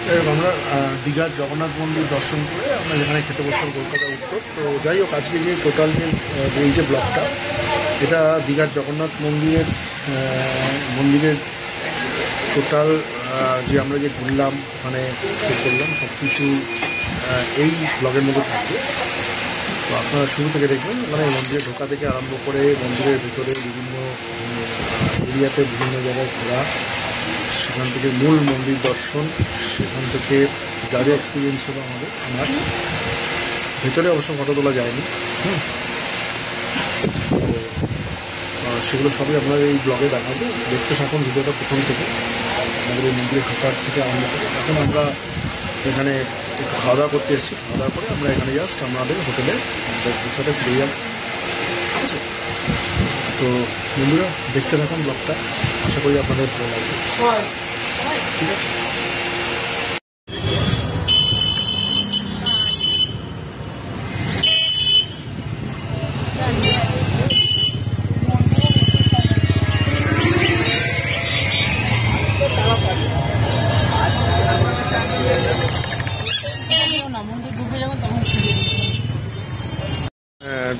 আমরা দীঘার জগন্নাথ মন্দির দর্শন করে আমরা যেখানে খেতে বসলাম কলকাতা উত্তর। তো যাই হোক, আজকে যে টোটাল এই যে ব্লগটা, এটা দীঘার জগন্নাথ মন্দিরের টোটাল যে আমরা যে ঘুরলাম, ওখানে করলাম, সব কিছু এই ব্লগের মধ্যে থাকবে। তো আপনারা শুরু থেকে দেখবেন, মানে মন্দিরে ঢোকা থেকে আরম্ভ করে মন্দিরের ভিতরে বিভিন্ন এরিয়াতে বিভিন্ন জায়গায় ঘোরা, সেখান থেকে মূল মন্দির দর্শন, সেখান থেকে যা যা এক্সপিরিয়েন্স হলো আমার ভেতরে অবশ্য ফটো তোলা যায়নি। তো সেগুলো সবই আপনার এই ব্লগে দেখাবো। দেখতে থাকুন ভিডিওটা প্রথম থেকে, আমাদের এই মন্দিরে ঢোকার থেকে আরম্ভ করে। এখন আমরা এখানে একটু খাওয়া দাওয়া করতে এসেছি। খাওয়া দাওয়া করে আমরা এখানে জাস্ট আমাদের হোটেলে রিসর্টে ফিরে যাব। ঠিক আছে, তো বন্ধুরা দেখতে থাকুন ব্লগটা, আশা করি আপনাদের ভালো লাগবে। ঠিক আছে,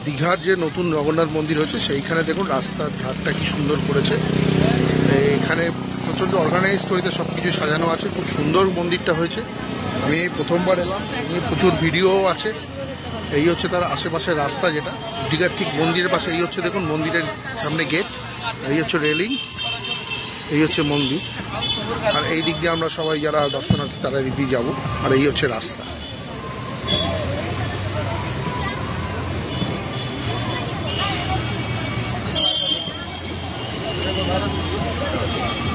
দীঘার যে নতুন জগন্নাথ মন্দির হয়েছে সেইখানে দেখুন রাস্তার ধারটা কি সুন্দর করেছে। এখানে প্রচণ্ড অর্গানাইজড হয়েছে, সব কিছু সাজানো আছে, খুব সুন্দর মন্দিরটা হয়েছে। আমি এই প্রথমবার এলাম, নিয়ে প্রচুর ভিডিও আছে। এই হচ্ছে তার আশেপাশের রাস্তা, যেটা দীঘার ঠিক মন্দিরের পাশে। এই হচ্ছে দেখুন মন্দিরের সামনে গেট, এই হচ্ছে রেলিং, এই হচ্ছে মন্দির। আর এই দিক দিয়ে আমরা সবাই যারা দর্শনার্থী তারা দিক দিয়ে যাবো। আর এই হচ্ছে রাস্তা।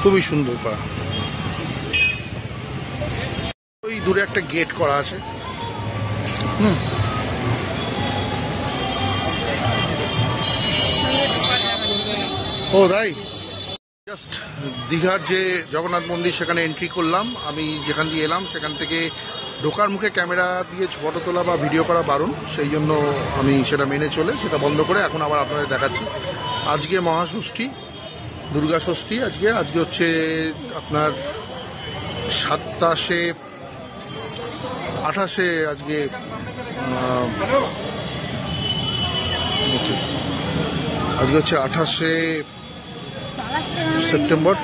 খুবই সুন্দর করা। ওই দূরে একটা গেট করা আছে। ও তাই, জাস্ট দীঘার যে জগন্নাথ মন্দির সেখানে এন্ট্রি করলাম। আমি যেখান দিয়ে এলাম সেখান থেকে ঢোকার মুখে ক্যামেরা দিয়ে ফটো তোলা বা ভিডিও করা বারণ, সেই জন্য আমি সেটা মেনে চলে সেটা বন্ধ করে এখন আবার আপনাদের দেখাচ্ছি। আজকে মহাষষ্ঠী, দুর্গা ষষ্ঠী। আজকে হচ্ছে আপনার 27-28, আজকে হচ্ছে 28 সেপ্টেম্বর।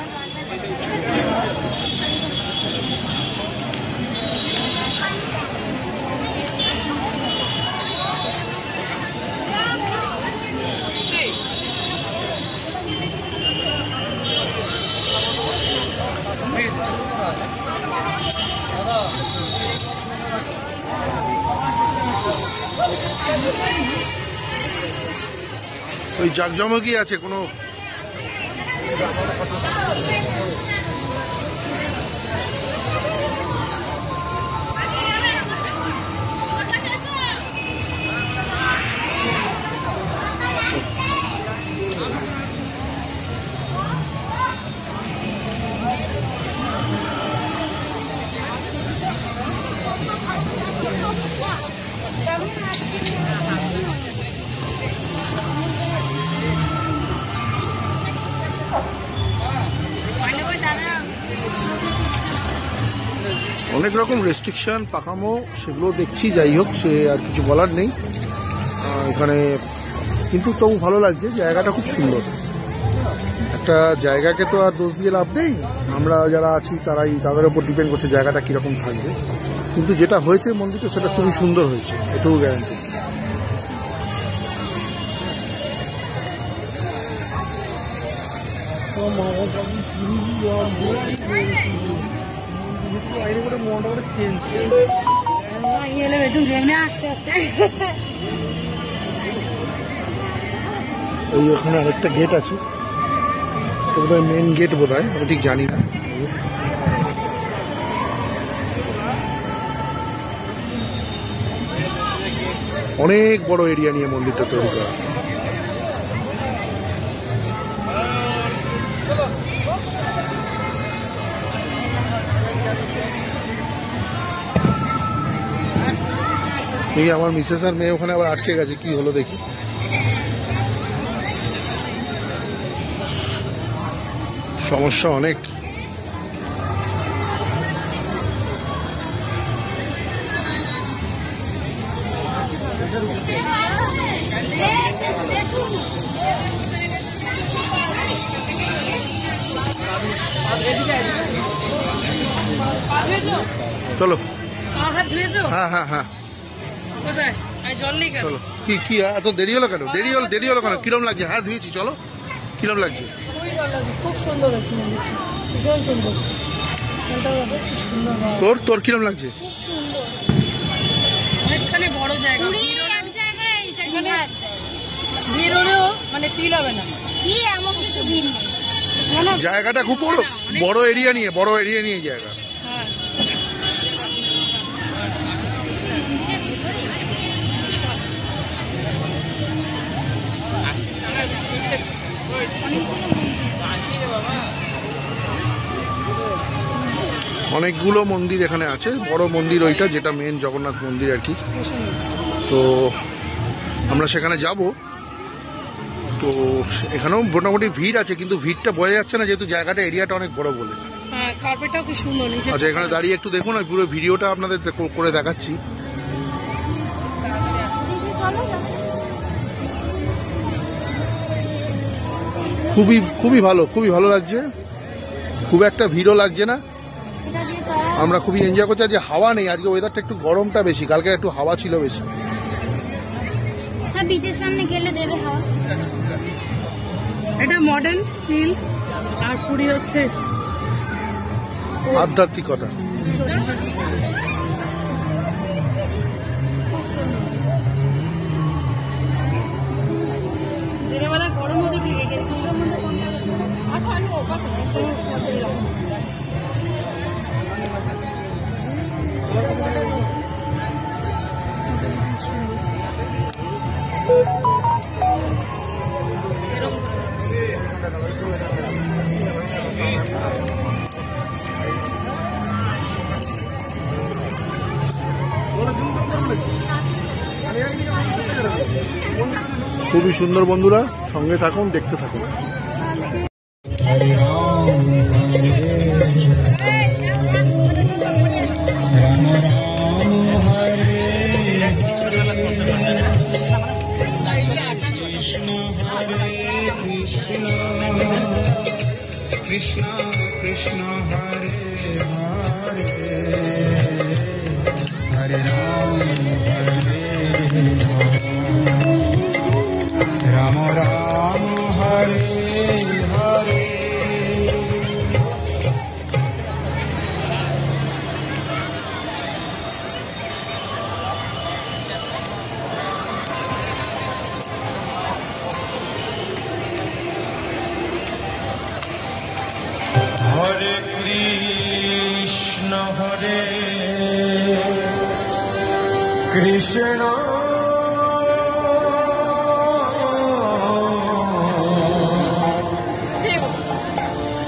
ওই জাঁকজমকই আছে কোনো। অনেক রকম রেস্ট্রিকশন পাকামো সেগুলো দেখছি। যাই হোক, সে আর কিছু বলার নেই এখানে, কিন্তু তবু ভালো লাগছে। জায়গাটা খুব সুন্দর। একটা জায়গাকে তো আর দোষ দিয়ে লাভ নেই, আমরা যারা আছি তাদের উপর ডিপেন্ড করছে জায়গাটা কীরকম থাকবে। কিন্তু যেটা হয়েছে মন্দিরটা সেটা খুবই সুন্দর হয়েছে, এটুকু গ্যারান্টি। ওই ওখানে আরেকটা গেট আছে, বোধহয় মেন গেট, বোধহয় আমি ঠিক জানি না। অনেক বড় এরিয়া নিয়ে মন্দিরটা তৈরি করা। এই আমার মিসেস আর মেয়ে ওখানে আবার আটকে গেছে, কি হলো দেখি। সমস্যা অনেক। চলো। হ্যাঁ হ্যাঁ হ্যাঁ চলো। কি কি এত দেরি হলো কেন? দেরি হলো কেন? কিরম লাগছে? হ্যাঁ ধুয়েছি, চলো। কিরম লাগছে? খুব সুন্দর আছে, ভীষণ সুন্দর। তোর কিরম লাগছে? অনেকখানি বড় জায়গা, ভিড় হলেও মানে ফিল হবে না কি এমন কিছু ভিড় নেই। জায়গাটা খুব বড় এরিয়া নিয়ে জায়গা। অনেকগুলো মন্দির এখানে আছে। বড় মন্দির ওইটা, যেটা মেন জগন্নাথ মন্দির আর কি। তো আমরা সেখানে যাব। তো এখানেও মোটামুটি ভিড় আছে, কিন্তু ভিড়টা বোঝা যাচ্ছে না যেহেতু জায়গাটা এরিয়াটা অনেক বড় বলে। কার্পেটটাও কি সুন্দর। আচ্ছা, এখানে দাঁড়িয়ে একটু দেখুন, পুরো ভিডিওটা আপনাদের করে দেখাচ্ছি। খুবই ভালো লাগছে। খুব একটা ভিড়ও লাগছে না। আমরা খুবই এনজয় করছি। আজকে হাওয়া নেই, আজকে ওয়েদারটা একটু গরমটা বেশি, কালকে একটু হাওয়া ছিল বেশি। বিচের সামনে গেলে দেবে হাওয়া। এটা মডার্ন ফিল, আর পুরী হচ্ছে আধ্যাত্মিকতা। দিনের বেলা গরম হতো ঠিকই, কিন্তু খুবই সুন্দর। বন্ধুরা সঙ্গে থাকুন, দেখতে থাকুন। কৃষ্ণ কৃষ্ণ হরে হরে হরে রাম রাম রাম হরে হরে। হরে কৃষ্ণ কৃষ্ণ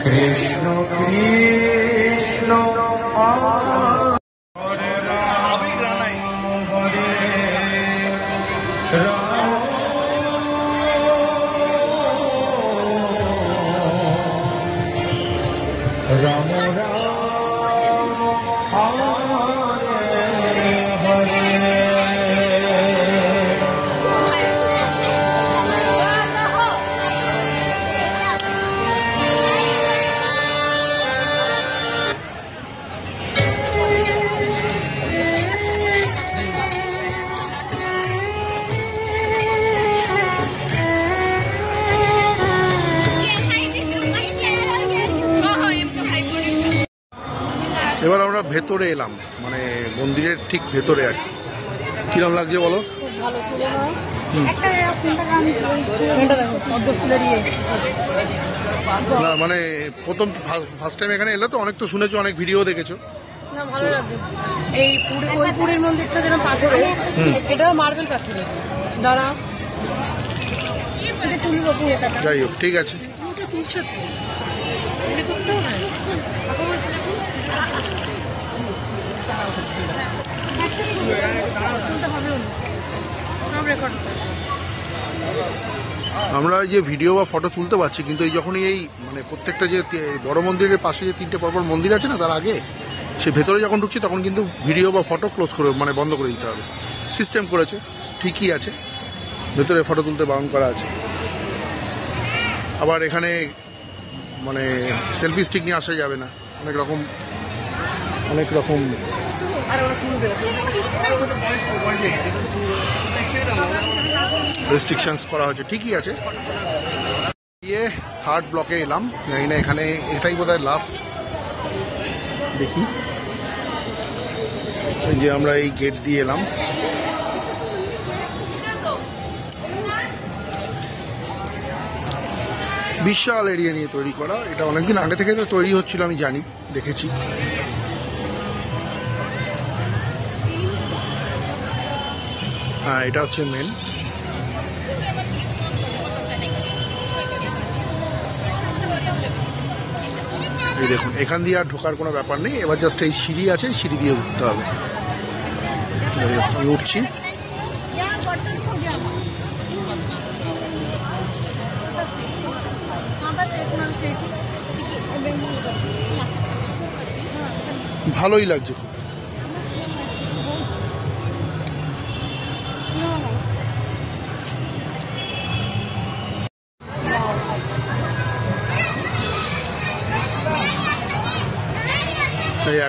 কৃষ্ণ কৃষ্ণ হরে রাম হরে রাম রাম এবার আমরা ভেতরে এলাম, মানে মন্দিরের ঠিক ভেতরে আর কি। কিরম লাগছে বলো? না মানে ফার্স্ট টাইম এখানে এলে তো অনেক তো শুনেছো, অনেক ভিডিও দেখেছো। না ভালো লাগছে। এই ওই পুরীর মন্দিরটা যেন পাথরে, এটাও মার্বেল পাথরে। দাঁড়া, যাই হোক, ঠিক আছে। আমরা যে ভিডিও বা ফটো তুলতে পারছি, কিন্তু এই যখনই এই মানে প্রত্যেকটা যে বড় মন্দিরের পাশে যে তিনটে পরপর মন্দির আছে না, তার আগে সে ভেতরে যখন ঢুকছি তখন কিন্তু ভিডিও বা ফটো ক্লোজ করে মানে বন্ধ করে দিতে হবে। সিস্টেম করেছে, ঠিকই আছে, ভেতরে ফটো তুলতে বারণ করা আছে। আবার এখানে মানে সেলফি স্টিক নিয়ে আসা যাবে না, অনেক রকম অনেক রকম রেস্ট্রিকশনস করা হয়েছে, ঠিকই আছে। গিয়ে থার্ড ব্লকে এলাম, জানি না এখানে এটাই বোধহয় লাস্ট। দেখি, এই যে আমরা এই গেট দিয়ে এলাম। বিশাল এরিয়া নিয়ে তৈরি করা, এটা অনেকদিন আগে থেকে তো তৈরি হচ্ছিল, আমি জানি, দেখেছি। হ্যাঁ, এটা হচ্ছে মেন। এই দেখুন, এখান দিয়ে আর ঢোকার কোনো ব্যাপার নেই, এবার জাস্ট এই সিঁড়ি আছে, সিঁড়ি দিয়ে উঠতে হবে। আমি উঠছি। ভালোই লাগছে খুব।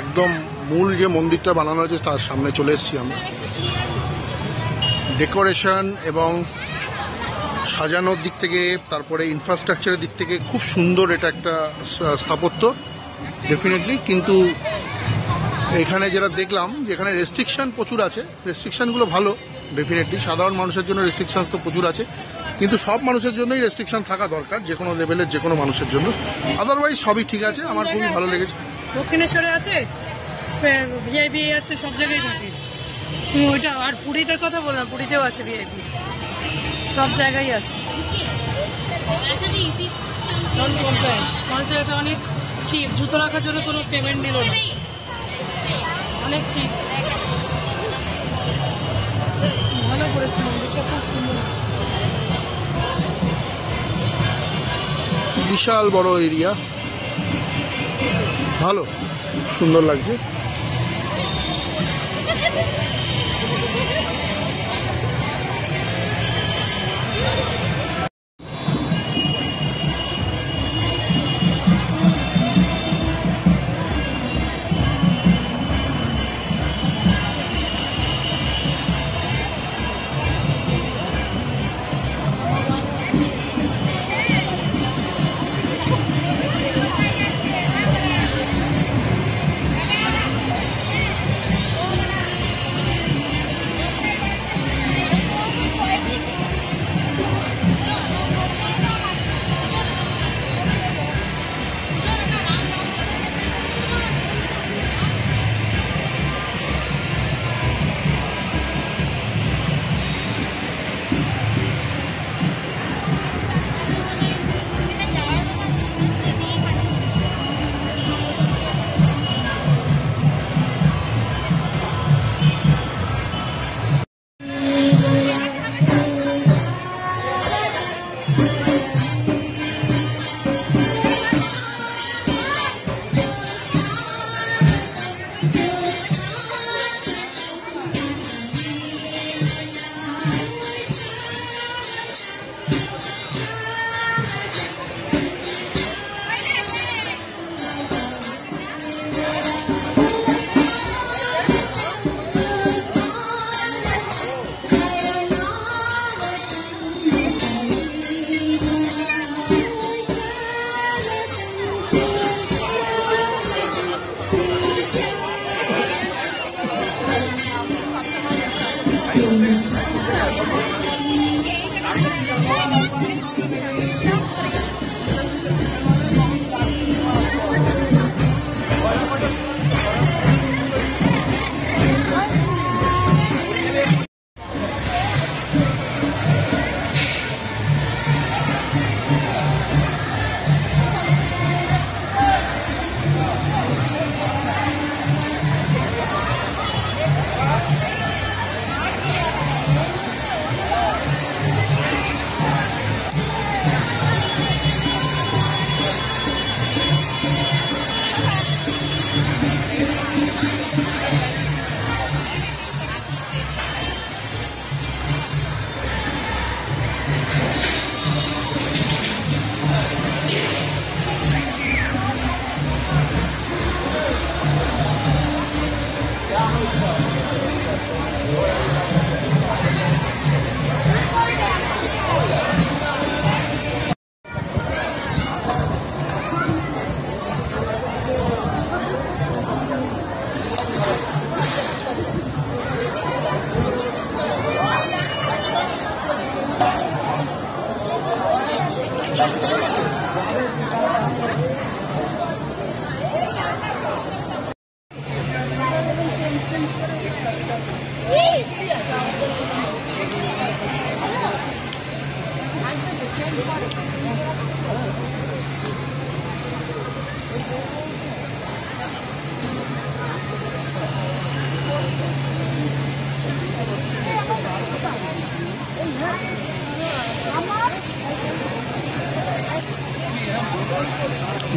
একদম মূল যে মন্দিরটা বানানো হয়েছে তার সামনে চলে এসেছি আমরা। ডেকোরেশন এবং সাজানোর দিক থেকে, তারপরে ইনফ্রাস্ট্রাকচারের দিক থেকে খুব সুন্দর এটা একটা স্থাপত্য ডেফিনেটলি। কিন্তু এখানে যেটা দেখলাম, যেখানে রেস্ট্রিকশন প্রচুর আছে, রেস্ট্রিকশনগুলো ভালো ডেফিনেটলি। সাধারণ মানুষের জন্য রেস্ট্রিকশনস তো প্রচুর আছে, কিন্তু সব মানুষের জন্যই রেস্ট্রিকশন থাকা দরকার, যে কোনো লেভেলের যে কোনো মানুষের জন্য। আদারওয়াইজ সবই ঠিক আছে, আমার খুবই ভালো লেগেছে। দক্ষিণেশ্বরে আছে, ভিআইপি আছে, সব জায়গায় থাকে। তুমি ওইটা, আর পুরীটার কথা বললাম, পুরীতেও আছে ভিআইপি, সব জায়গায় আছে। এটা অনেক চিপ, জুতো রাখার জন্য কোনো পেমেন্ট নিল না, অনেক চিপ। ভালো করেছে মন্দিরটা, খুব সুন্দর। বিশাল বড় এরিয়া, ভালো সুন্দর লাগছে।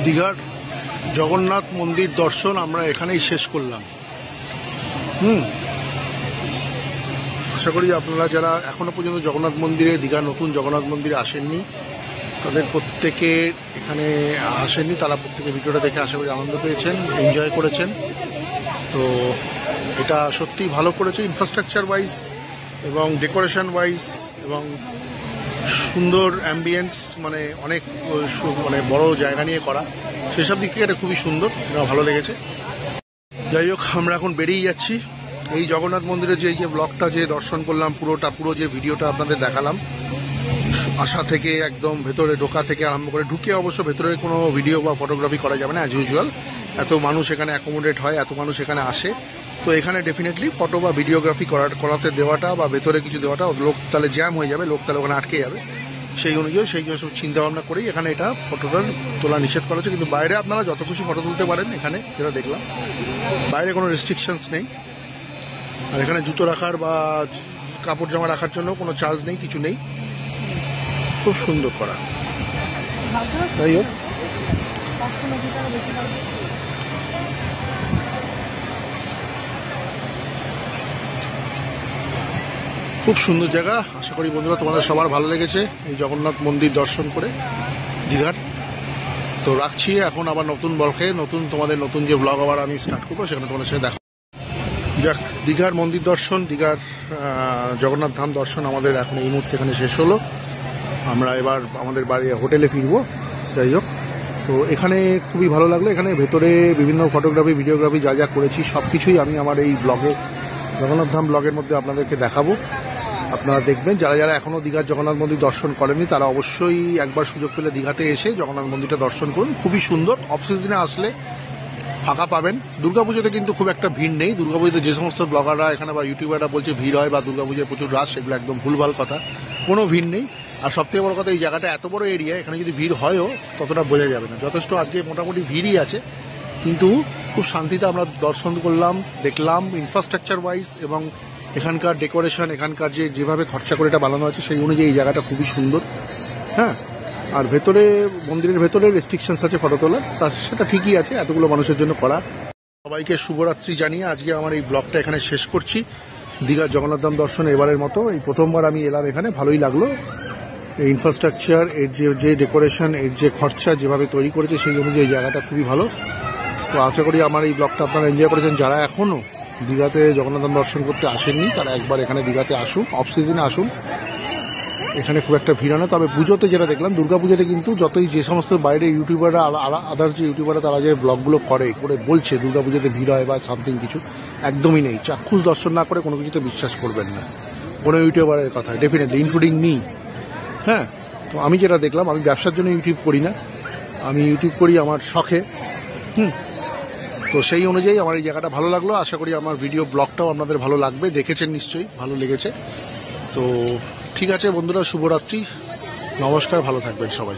দীঘার জগন্নাথ মন্দির দর্শন আমরা এখানেই শেষ করলাম। আশা করি আপনারা যারা এখনো পর্যন্ত জগন্নাথ মন্দিরে, দীঘার নতুন জগন্নাথ মন্দিরে আসেননি, তাদের প্রত্যেকে এখানে আসেননি, তারা প্রত্যেকে ভিডিওটা দেখে আশা করি আনন্দ পেয়েছেন, এনজয় করেছেন। তো এটা সত্যিই ভালো করেছে ইনফ্রাস্ট্রাকচার ওয়াইজ এবং ডেকোরেশন ওয়াইজ এবং সুন্দর অ্যাম্বিয়েন্স, মানে অনেক মানে বড় জায়গা নিয়ে করা, সেসব দিক থেকে এটা খুবই সুন্দর, এটা ভালো লেগেছে। যাই হোক, আমরা এখন বেরিয়ে যাচ্ছি। এই জগন্নাথ মন্দিরের যে ব্লগটা যে দর্শন করলাম, পুরো যে ভিডিওটা আপনাদের দেখালাম, আসা থেকে একদম ভেতরে ঢোকা থেকে আরম্ভ করে, ঢুকে অবশ্য ভেতরে কোনো ভিডিও বা ফটোগ্রাফি করা যাবে না অ্যাজ ইউজুয়াল, এত মানুষ এখানে অ্যাকোমোডেট হয়, এত মানুষ এখানে আসে। তো এখানে ডেফিনেটলি ফটো বা ভিডিওগ্রাফি করাতে দেওয়াটা বা ভেতরে কিছু দেওয়াটা, লোক তাহলে জ্যাম হয়ে যাবে, লোক তাহলে ওখানে আটকে যাবে, সেই অনুযায়ী সেই সব চিন্তাভাবনা করেই এখানে এটা ফটোটা তোলা নিষেধ করা হচ্ছে। কিন্তু বাইরে আপনারা যত খুশি ফটো তুলতে পারেন, এখানে যেটা দেখলাম বাইরে কোনো রেস্ট্রিকশনস নেই। আর এখানে জুতো রাখার বা কাপড় জামা রাখার জন্য কোনো চার্জ নেই, কিছু নেই, খুব সুন্দর করা। যাই হোক, খুব সুন্দর জায়গা। আশা করি বন্ধুরা তোমাদের সবার ভালো লেগেছে এই জগন্নাথ মন্দির দর্শন করে দীঘার। তো রাখছি, এখন আবার নতুন ব্লগে তোমাদের নতুন যে ব্লগ আবার আমি স্টার্ট করবো, সেখানে তোমাদের সাথে দেখা যাক। দীঘার মন্দির দর্শন, দীঘার জগন্নাথ ধাম দর্শন আমাদের এখন এই মুহূর্তে এখানে শেষ হলো। আমরা এবার আমাদের বাড়ি হোটেলে ফিরবো। যাই হোক, তো এখানে খুবই ভালো লাগলো। এখানে ভেতরে বিভিন্ন ফটোগ্রাফি, ভিডিওগ্রাফি যা যা করেছি সব কিছুই আমি আমার এই ব্লগে, জগন্নাথ ধাম ব্লগের মধ্যে আপনাদেরকে দেখাবো। আপনারা দেখবেন, যারা যারা এখনও দীঘার জগন্নাথ মন্দির দর্শন করেনি তারা অবশ্যই একবার সুযোগ পেলে দীঘাতে এসে জগন্নাথ মন্দিরটা দর্শন করুন, খুবই সুন্দর। অফ সিজনে আসলে ফাঁকা পাবেন। দুর্গাপুজোতে কিন্তু খুব একটা ভিড় নেই। দুর্গাপুজোতে যে সমস্ত ব্লগাররা এখানে বা ইউটিউবাররা বলছে ভিড় হয় বা দুর্গাপুজোয় প্রচুর রাশ, সেগুলো একদম ভুলভাল কথা, কোনো ভিড় নেই। আর সবথেকে বড় কথা, এই জায়গাটা এত বড় এরিয়া, এখানে যদি ভিড় হয়ও ততটা বোঝা যাবে না। যথেষ্ট আজকে মোটামুটি ভিড়ই আছে, কিন্তু খুব শান্তিতে আমরা দর্শন করলাম, দেখলাম ইনফ্রাস্ট্রাকচার ওয়াইজ এবং এখানকার ডেকোরেশন, এখানকার যেভাবে খরচা করে এটা বানানো আছে সেই অনুযায়ী এই জায়গাটা খুবই সুন্দর। হ্যাঁ, আর ভেতরে মন্দিরের ভেতরে রেস্ট্রিকশনস আছে ফটো তোলার, সেটা ঠিকই আছে, এতগুলো মানুষের জন্য করা। সবাইকে শুভরাত্রি জানিয়ে আজকে আমার এই ব্লগটা এখানে শেষ করছি। দীঘার জগন্নাথ ধাম দর্শন এবারের মতো, এই প্রথমবার আমি এলাম এখানে, ভালোই লাগলো। এই ইনফ্রাস্ট্রাকচার, এর যে ডেকোরেশন, এর যে খরচা যেভাবে তৈরি করেছে সেই অনুযায়ী জায়গাটা খুবই ভালো। তো আশা করি আমার এই ব্লগটা আপনারা এনজয় করেছেন। যারা এখনও দীঘাতে জগন্নাথ ধাম দর্শন করতে আসেননি তারা একবার এখানে দীঘাতে আসুন, অফ সিজনে আসুন। এখানে খুব একটা ভিড় না, তবে পুজোতে যেটা দেখলাম, দুর্গাপুজোতে কিন্তু যতই যে সমস্ত বাইরে ইউটিউবাররা, আদার্স যে ইউটিউবাররা তারা যে ব্লগগুলো করে বলছে দুর্গাপুজোতে ভিড় হয় বা সামথিং কিছু, একদমই নেই। চাক্ষুষ দর্শন না করে কোনো কিছুতে বিশ্বাস করবেন না, কোনো ইউটিউবারের কথা, ডেফিনেটলি ইনক্লুডিং মি। হ্যাঁ, তো আমি যেটা দেখলাম, আমি ব্যবসার জন্য ইউটিউব করি না, আমি ইউটিউব করি আমার শখে। তো সেই অনুযায়ী আমার এই জায়গাটা ভালো লাগলো। আশা করি আমার ভিডিও ব্লগটাও আপনাদের ভালো লাগবে, দেখেছেন নিশ্চয়ই, ভালো লেগেছে। তো ঠিক আছে বন্ধুরা, শুভরাত্রি, নমস্কার, ভালো থাকবেন সবাই।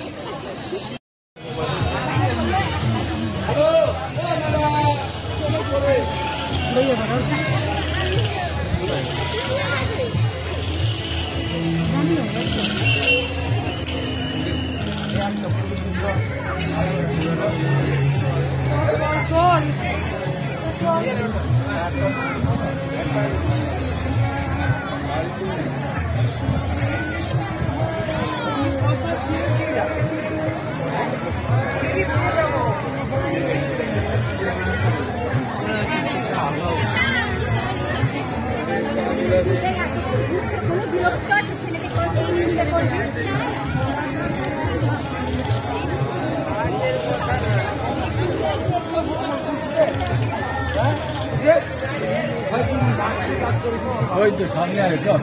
ওই তো সামনে আসো।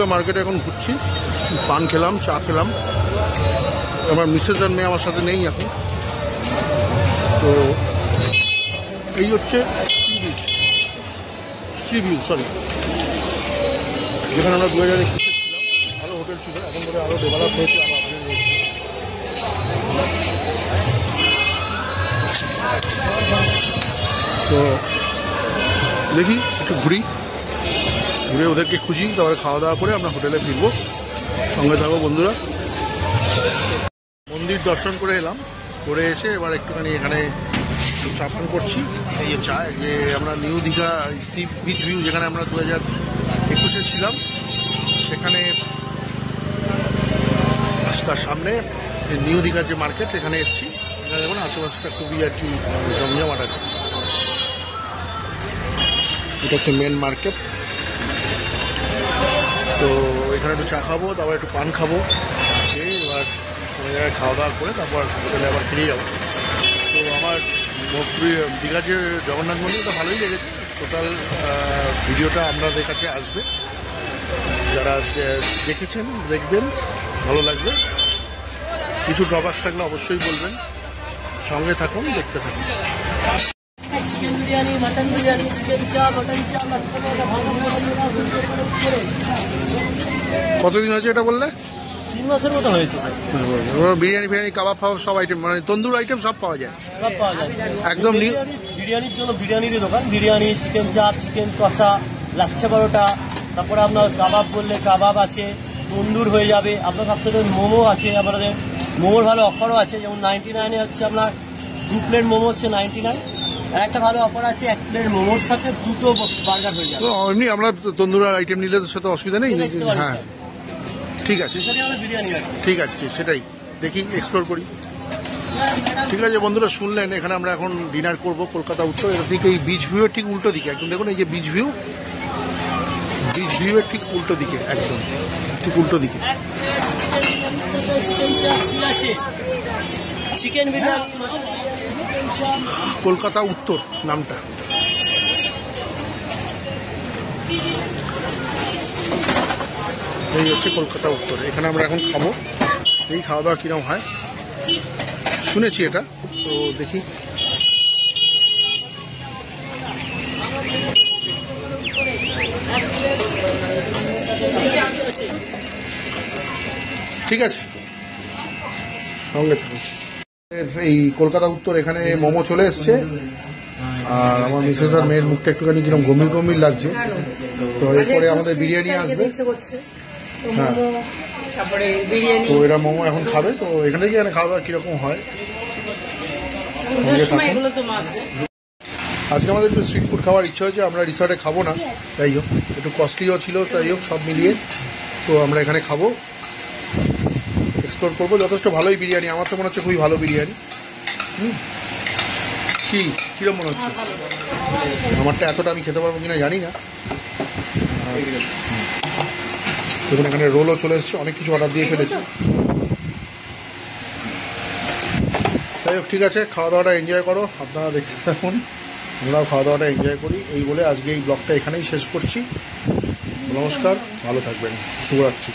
নিউদিঘা মার্কেটে এখন ঘুরছি, পান খেলাম, চা খেলাম। আমার মিসেস আর মেয়ে আমার সাথে নেই এখন। তো এই হচ্ছে সি ভিউ, সরি, যেখানে আমরা 2021 ছিলাম। ভালো হোটেল ছিল, এখন বোধহয় আরও ডেভেলপ হয়েছে। আবার আপনাদের বলছি। তো দেখি একটু ঘুরে ওদেরকে খুঁজি, তারপরে খাওয়া দাওয়া করে আমরা হোটেলে ফিরবো। সঙ্গে থাকবো বন্ধুরা। মন্দির দর্শন করে এলাম, করে এসে এবার একটুখানি এখানে চা পান করছি। এই যে চা, যে আমরা new Digha sea beach view, যেখানে আমরা 2021 ছিলাম, সেখানে তার সামনে নিউ দীঘার যে মার্কেট, এখানে এসেছি। এখানে দেখুন আশেপাশটা খুবই আর কি জমজমাট আছে। এটা হচ্ছে মেন মার্কেট। তো এখানে একটু চা খাবো, তারপর একটু পান খাবো, এবার কোনো জায়গায় খাওয়া দাওয়া করে তারপর হোটেলে আবার ফিরে যাবো। তো আমার দীঘার যে জগন্নাথ মন্দিরটা ভালোই লেগেছে। টোটাল ভিডিওটা আপনাদের কাছে আসবে, যারা দেখেছেন দেখবেন, ভালো লাগবে। কিছু ড্রব্যাকস থাকলে অবশ্যই বলবেন। সঙ্গে থাকুন, দেখতে থাকুন। Chicken biryani, mutton biryani, chicken চাপ, মটন চাপ, কতদিন হয়েছে এটা বললে? 3 মাসের মতো হয়েছে। বিরিয়ানি ফিরিয়ানি, কাবাব ফাবাব সব আইটেম, মানে তন্দুর আইটেম সব পাওয়া যায় সব পাওয়া যায় একদম। বিরিয়ানির জন্য বিরিয়ানির দোকান। বিরিয়ানি, চিকেন চাপ, চিকেন কষা, লাচ্ছা পরোটা, তারপরে আপনার কাবাব বললে কাবাব আছে, তন্দুর হয়ে যাবে। আপনার সবথেকে মোমো আছে, আমাদের মোমোর ভালো অফারও আছে। যেমন 99-এ হচ্ছে আপনার 2 প্লেট মোমো হচ্ছে 99। আর একটা ভালো অফার আছে, 1 প্লেট মোমোর সাথে 2টো বার্গার হয়ে যাবে। এমনি আমরা তন্দুর আইটেম নিলে তো সেটা অসুবিধা নেই। হ্যাঁ ঠিক আছে, বিরিয়ানি ঠিক আছে, ঠিক সেটাই দেখি, এক্সপ্লোর করি। ঠিক আছে বন্ধুরা, শুনলেন এখানে আমরা এখন ডিনার করব কলকাতা উত্তর। এটা ঠিক এই বিচ ভিউয়ের ঠিক উল্টো দিকে একদম। দেখুন এই যে বিচ ভিউয়ের ঠিক উল্টো দিকে, একদম ঠিক উল্টো দিকে। চিকেন বিরিয়ানি, কলকাতা উত্তর নামটা। এই হচ্ছে কলকাতা উত্তর। এখানে আমরা এখন খাবো। এই খাওয়া দাওয়া কিরম হয় শুনেছি এটা, তো দেখি। ঠিক আছে, সঙ্গে থাকুন। এই কলকাতা উত্তর, এখানে মোমো চলে এসছে। আর আমার মিসেস আর মেয়ের মুখটা একটুখানি কিরম গম্ভীর গম্ভীর লাগছে। তো এরপরে আমাদের বিরিয়ানি আসবে। হ্যাঁ, তারপরে বিরিয়ানি, তো এরা মোমো এখন খাবে। তো এখানে কি খাওয়া দাওয়া কিরকম হয় এগুলো তো মাছ। আজকে আমাদের একটু স্ট্রিট ফুড খাওয়ার ইচ্ছা হয়েছে। আমরা রিসর্টে খাবো না, তাই হোক একটু কস্টলিও ছিল, তাই হোক সব মিলিয়ে তো আমরা এখানে খাবো, এক্সপ্লোর করবো। যথেষ্ট ভালোই বিরিয়ানি, আমার তো মনে হচ্ছে খুবই ভালো বিরিয়ানি। কিরম মনে হচ্ছে? আমারটা এতটা আমি খেতে পারবো কিনা জানি না। দেখুন এখানে রোলও চলে এসেছে, অনেক কিছু অর্ডার দিয়ে ফেলেছি। যাই হোক, ঠিক আছে, খাওয়া দাওয়াটা এনজয় করো, আপনারা দেখতে থাকুন, আমরাও খাওয়া দাওয়াটা এনজয় করি। এই বলে আজকে এই ব্লগটা এখানেই শেষ করছি। নমস্কার, ভালো থাকবেন, শুভরাত্রি।